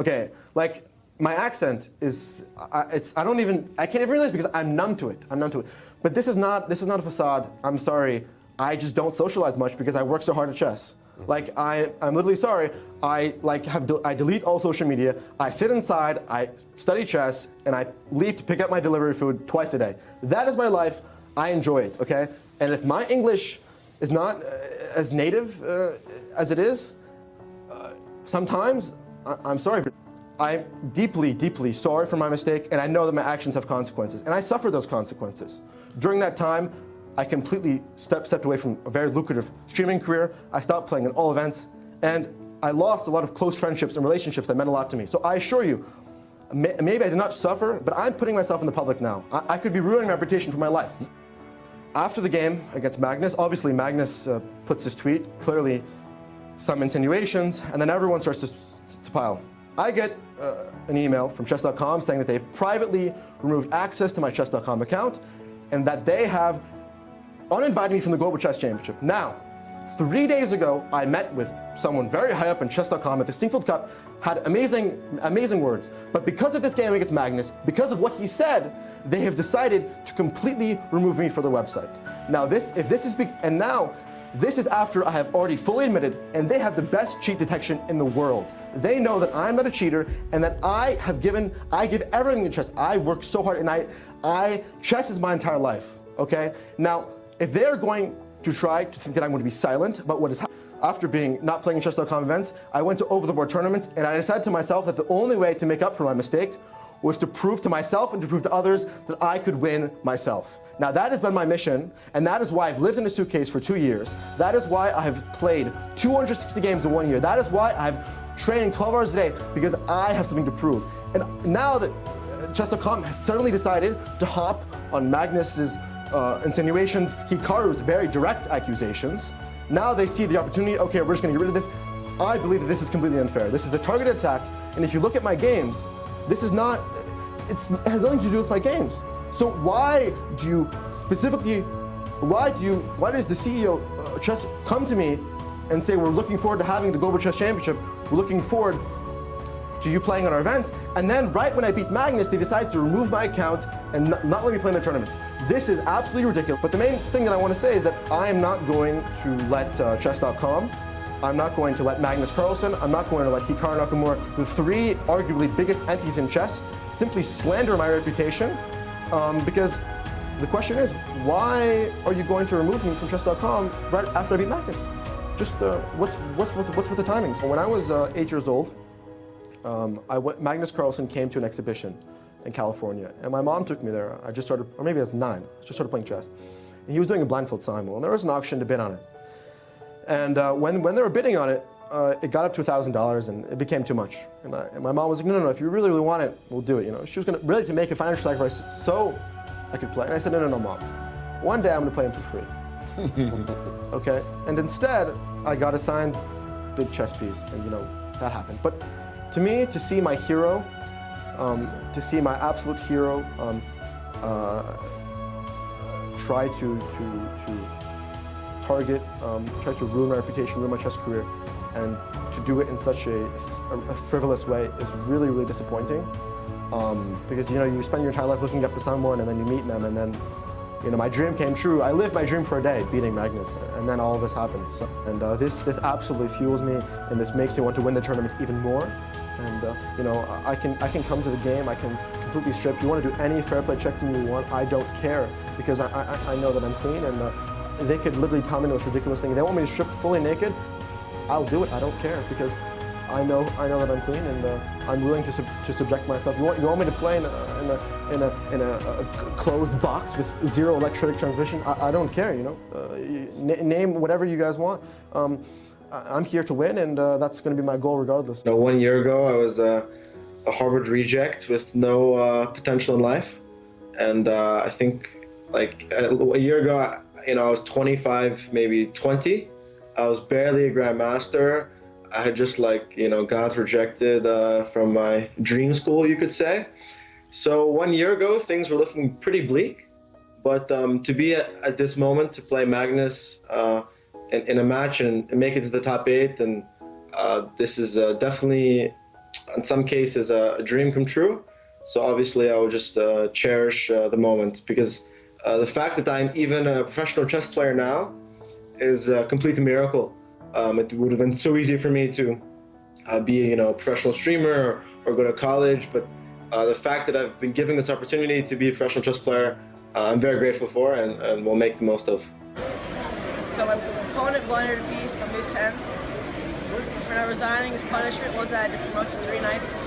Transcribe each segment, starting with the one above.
Okay, like my accent is, I can't even realize because I'm numb to it. I'm numb to it. But this is not a facade. I'm sorry. I just don't socialize much because I work so hard at chess. Like I'm literally sorry. I delete all social media. I sit inside. I study chess, and I leave to pick up my delivery food twice a day. That is my life. I enjoy it. Okay. And if my English is not as native as it is, sometimes I'm sorry, but I'm deeply, deeply sorry for my mistake, and I know that my actions have consequences, and I suffer those consequences. During that time, I completely stepped away from a very lucrative streaming career. I stopped playing in all events, and I lost a lot of close friendships and relationships that meant a lot to me. So I assure you, maybe I did not suffer, but I'm putting myself in the public now. I could be ruining my reputation for my life. After the game against Magnus, obviously Magnus puts this tweet, clearly some insinuations, and then everyone starts to pile. I get an email from chess.com saying that they've privately removed access to my chess.com account and that they have uninvited me from the Global Chess Championship. Now, 3 days ago, I met with someone very high up in chess.com at the Stingfield Cup, had amazing, amazing words. But because of this game against Magnus, because of what he said, they have decided to completely remove me from the website. Now, this is after I have already fully admitted, and they have the best cheat detection in the world. They know that I'm not a cheater, and that I give everything to chess. I work so hard, and chess is my entire life, okay? Now, if they're going to try to think that I'm going to be silent about what is happening, after not playing in chess.com events, I went to over-the-board tournaments, and I decided to myself that the only way to make up for my mistake was to prove to myself and to prove to others that I could win myself. Now that has been my mission, and that is why I've lived in a suitcase for 2 years. That is why I have played 260 games in 1 year. That is why I've training 12 hours a day, because I have something to prove. And now that chess.com has suddenly decided to hop on Magnus's insinuations, Hikaru's very direct accusations, now they see the opportunity, okay, we're just gonna get rid of this. I believe that this is completely unfair. This is a targeted attack, and if you look at my games, this is not, it has nothing to do with my games. So why do you specifically, why does the CEO of chess come to me and say, we're looking forward to having the Global Chess Championship, we're looking forward to you playing on our events, and then right when I beat Magnus, they decide to remove my account and not let me play in the tournaments. This is absolutely ridiculous. But the main thing that I want to say is that I am not going to let chess.com, I'm not going to let Magnus Carlsen, I'm not going to let Hikaru Nakamura, the three arguably biggest entities in chess, simply slander my reputation, because the question is, why are you going to remove me from chess.com right after I beat Magnus? Just what's with the timings? When I was 8 years old, Magnus Carlsen came to an exhibition in California, and my mom took me there. I just started, or maybe I was 9, I just started playing chess. And he was doing a blindfold simul, and there was an auction to bid on it. And when they were bidding on it, it got up to $1,000, and it became too much. And my mom was like, no, if you really, really want it, we'll do it. You know, she was going to make a financial sacrifice so I could play. And I said, no, Mom. One day I'm going to play him for free. Okay? And instead, I got a signed big chess piece, and that happened. But to me, to see my hero, to see my absolute hero try to target, try to ruin my reputation, ruin my chess career, and to do it in such a frivolous way is really, really disappointing. Because you spend your entire life looking up to someone, and then you meet them, and then my dream came true. I lived my dream for a day, beating Magnus, and then all of this happened. So, and this absolutely fuels me, and this makes me want to win the tournament even more. And I can come to the game. I can completely strip. You want to do any fair play check to me you want. I don't care, because I know that I'm clean, and they could literally tell me the most ridiculous thing. If they want me to strip fully naked, I'll do it. I don't care, because I know that I'm clean, and I'm willing to subject myself. You want me to play in a closed box with zero electric transmission? I don't care. Name whatever you guys want. I'm here to win, and that's going to be my goal regardless. 1 year ago, I was a Harvard reject with no potential in life, and I think like a year ago, I was 25, maybe 20. I was barely a grandmaster. I had just got rejected from my dream school, you could say. So 1 year ago, things were looking pretty bleak, but to be at this moment, to play Magnus in a match and make it to the top 8, and this is definitely in some cases, a dream come true. So obviously, I would just cherish the moment, because the fact that I'm even a professional chess player now is a complete miracle. It would have been so easy for me to be a professional streamer or go to college, but the fact that I've been given this opportunity to be a professional chess player, I'm very grateful for, and will make the most of. So my opponent blundered a piece on move 10. For not resigning, his punishment was that I had to promote to 3 knights,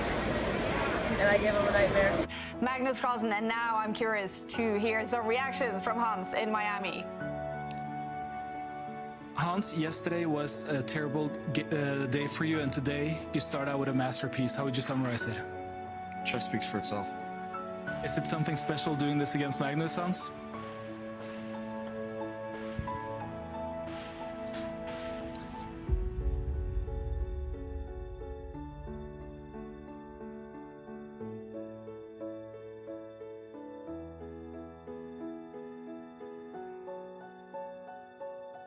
and I gave him a nightmare. Magnus Carlsen, and now I'm curious to hear some reactions from Hans in Miami. Hans, yesterday was a terrible day for you, and today you start out with a masterpiece. How would you summarize it? Chess speaks for itself. Is it something special doing this against Magnus, Hans?